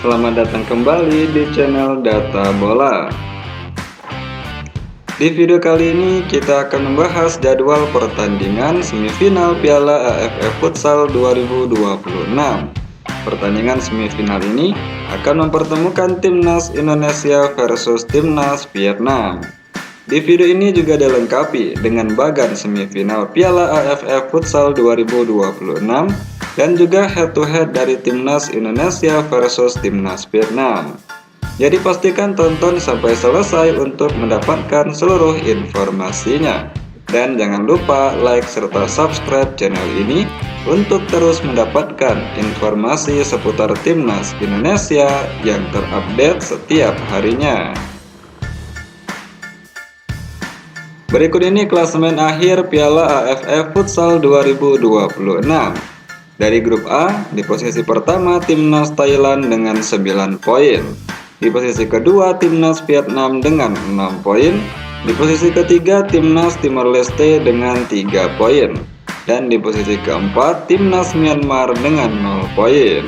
Selamat datang kembali di channel Data Bola. Di video kali ini kita akan membahas jadwal pertandingan semifinal Piala AFF Futsal 2026. Pertandingan semifinal ini akan mempertemukan Timnas Indonesia versus Timnas Vietnam. Di video ini juga dilengkapi dengan bagan semifinal Piala AFF Futsal 2026 dan juga head-to-head dari Timnas Indonesia versus Timnas Vietnam. Jadi pastikan tonton sampai selesai untuk mendapatkan seluruh informasinya. Dan jangan lupa like serta subscribe channel ini untuk terus mendapatkan informasi seputar Timnas Indonesia yang terupdate setiap harinya. Berikut ini klasemen akhir Piala AFF Futsal 2026. Dari grup A, di posisi pertama Timnas Thailand dengan 9 poin. Di posisi kedua Timnas Vietnam dengan 6 poin. Di posisi ketiga Timnas Timor Leste dengan 3 poin. Dan di posisi keempat Timnas Myanmar dengan 0 poin.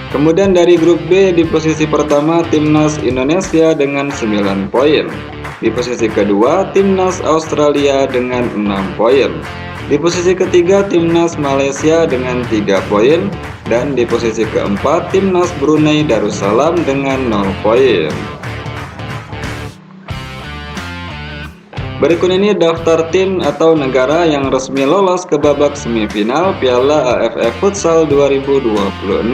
Kemudian dari grup B, di posisi pertama Timnas Indonesia dengan 9 poin. Di posisi kedua Timnas Australia dengan 6 poin. Di posisi ketiga Timnas Malaysia dengan 3 poin. Dan di posisi keempat Timnas Brunei Darussalam dengan 0 poin. Berikut ini daftar tim atau negara yang resmi lolos ke babak semifinal Piala AFF Futsal 2026.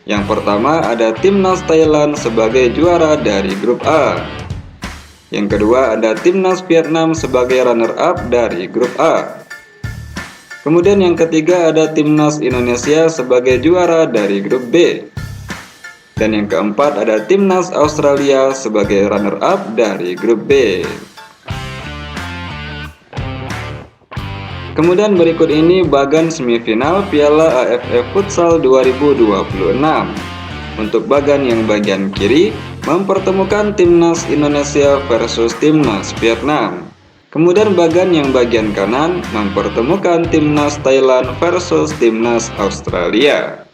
Yang pertama ada Timnas Thailand sebagai juara dari grup A. Yang kedua ada Timnas Vietnam sebagai runner-up dari grup A. Kemudian yang ketiga ada Timnas Indonesia sebagai juara dari grup B. Dan yang keempat ada Timnas Australia sebagai runner-up dari grup B. Kemudian berikut ini bagan semifinal Piala AFF Futsal 2026. Untuk bagan yang bagian kiri mempertemukan Timnas Indonesia versus Timnas Vietnam. Kemudian bagan yang bagian kanan mempertemukan Timnas Thailand versus Timnas Australia.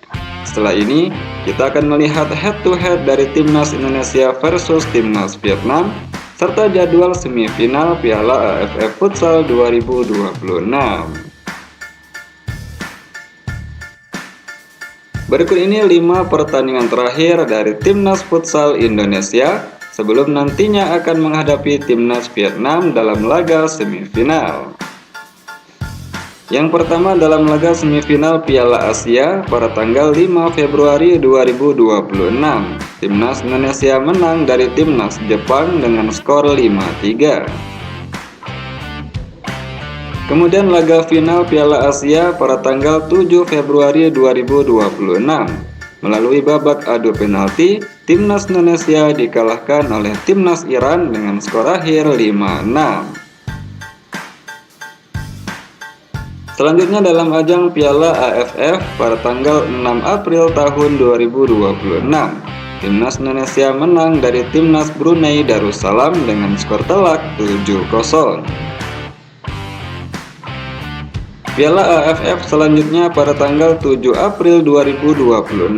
Setelah ini kita akan melihat head-to-head dari Timnas Indonesia versus Timnas Vietnam serta jadwal semifinal Piala AFF Futsal 2026. Berikut ini 5 pertandingan terakhir dari Timnas Futsal Indonesia sebelum nantinya akan menghadapi Timnas Vietnam dalam laga semifinal. Yang pertama dalam laga semifinal Piala Asia pada tanggal 5 Februari 2026. Timnas Indonesia menang dari Timnas Jepang dengan skor 5-3. Kemudian laga final Piala Asia pada tanggal 7 Februari 2026. Melalui babak adu penalti, Timnas Indonesia dikalahkan oleh Timnas Iran dengan skor akhir 5-6. Selanjutnya dalam ajang Piala AFF pada tanggal 6 April tahun 2026, Timnas Indonesia menang dari Timnas Brunei Darussalam dengan skor telak 7-0. Piala AFF selanjutnya pada tanggal 7 April 2026,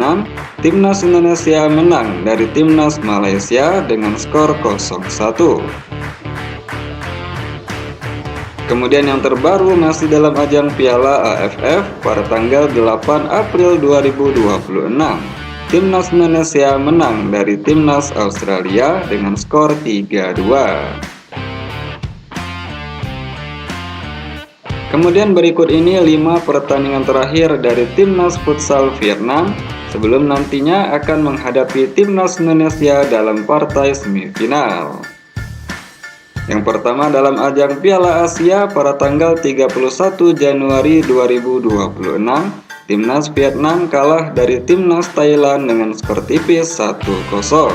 Timnas Indonesia menang dari Timnas Malaysia dengan skor 0-1. Kemudian yang terbaru masih dalam ajang Piala AFF pada tanggal 8 April 2026, Timnas Indonesia menang dari Timnas Australia dengan skor 3-2. Kemudian berikut ini 5 pertandingan terakhir dari Timnas Futsal Vietnam sebelum nantinya akan menghadapi Timnas Indonesia dalam partai semifinal. Yang pertama dalam ajang Piala Asia pada tanggal 31 Januari 2026, Timnas Vietnam kalah dari Timnas Thailand dengan skor tipis 1-0.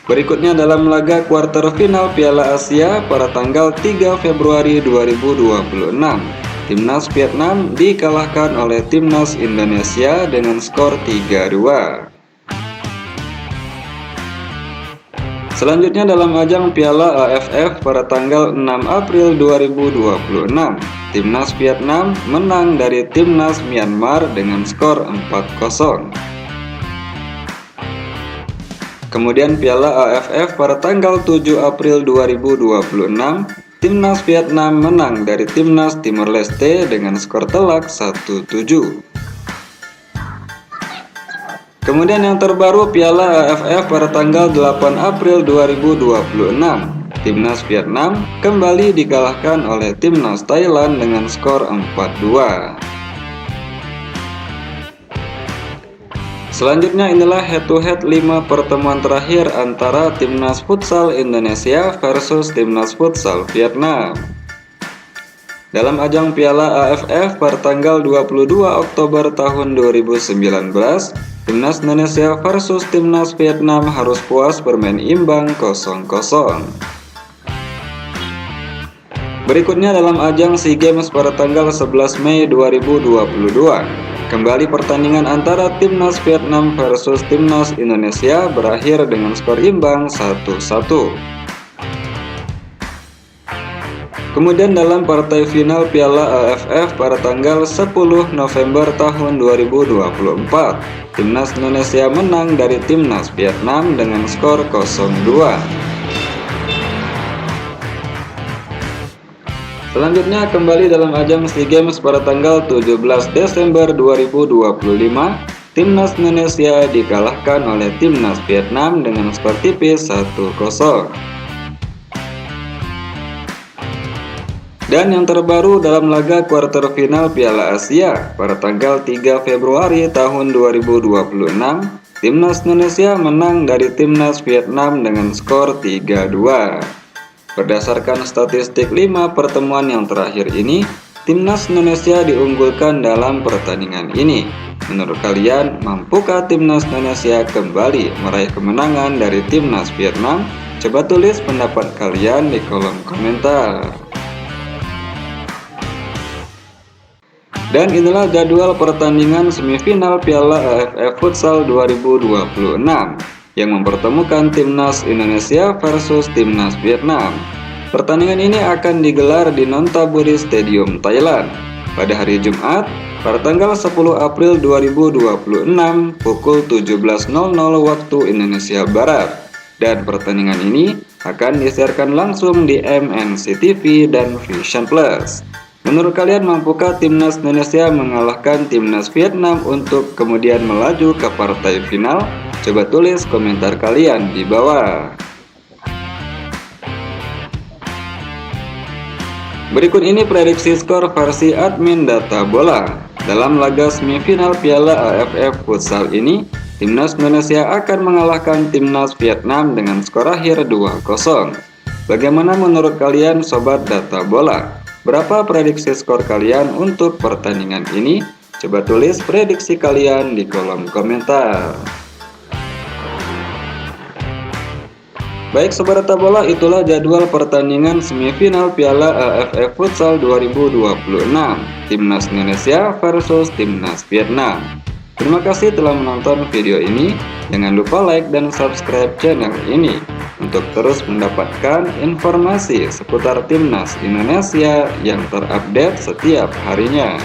Berikutnya dalam laga kuarter final Piala Asia pada tanggal 3 Februari 2026, Timnas Vietnam dikalahkan oleh Timnas Indonesia dengan skor 3-2. Selanjutnya dalam ajang Piala AFF pada tanggal 6 April 2026, Timnas Vietnam menang dari Timnas Myanmar dengan skor 4-0. Kemudian Piala AFF pada tanggal 7 April 2026, Timnas Vietnam menang dari Timnas Timor Leste dengan skor telak 1-7. Kemudian yang terbaru Piala AFF pada tanggal 8 April 2026, Timnas Vietnam kembali dikalahkan oleh Timnas Thailand dengan skor 4-2. Selanjutnya inilah head-to-head 5 pertemuan terakhir antara Timnas Futsal Indonesia versus Timnas Futsal Vietnam. Dalam ajang Piala AFF pada tanggal 22 Oktober tahun 2019, Timnas Indonesia versus Timnas Vietnam harus puas bermain imbang 0-0. Berikutnya dalam ajang SEA Games pada tanggal 11 Mei 2022, kembali pertandingan antara Timnas Vietnam versus Timnas Indonesia berakhir dengan skor imbang 1-1. Kemudian dalam partai final Piala AFF pada tanggal 10 November tahun 2024, Timnas Indonesia menang dari Timnas Vietnam dengan skor 0-2. Selanjutnya kembali dalam ajang SEA Games pada tanggal 17 Desember 2025, Timnas Indonesia dikalahkan oleh Timnas Vietnam dengan skor tipis 1-0. Dan yang terbaru dalam laga kuarter final Piala Asia pada tanggal 3 Februari tahun 2026, Timnas Indonesia menang dari Timnas Vietnam dengan skor 3-2. Berdasarkan statistik 5 pertemuan yang terakhir ini, Timnas Indonesia diunggulkan dalam pertandingan ini. Menurut kalian, mampukah Timnas Indonesia kembali meraih kemenangan dari Timnas Vietnam? Coba tulis pendapat kalian di kolom komentar. Dan inilah jadwal pertandingan semifinal Piala AFF Futsal 2026 yang mempertemukan Timnas Indonesia versus Timnas Vietnam. Pertandingan ini akan digelar di Nonthaburi Stadium, Thailand pada hari Jumat pada tanggal 10 April 2026 pukul 17.00 waktu Indonesia Barat. Dan pertandingan ini akan disiarkan langsung di MNC TV dan Vision Plus. Menurut kalian, mampukah Timnas Indonesia mengalahkan Timnas Vietnam untuk kemudian melaju ke partai final? Coba tulis komentar kalian di bawah. Berikut ini prediksi skor versi admin Data Bola. Dalam laga semifinal Piala AFF Futsal ini, Timnas Indonesia akan mengalahkan Timnas Vietnam dengan skor akhir 2-0. Bagaimana menurut kalian Sobat Data Bola? Berapa prediksi skor kalian untuk pertandingan ini? Coba tulis prediksi kalian di kolom komentar. Baik Sobat Data Bola, itulah jadwal pertandingan semifinal Piala AFF Futsal 2026 Timnas Indonesia versus Timnas Vietnam. Terima kasih telah menonton video ini. Jangan lupa like dan subscribe channel ini untuk terus mendapatkan informasi seputar Timnas Indonesia yang terupdate setiap harinya.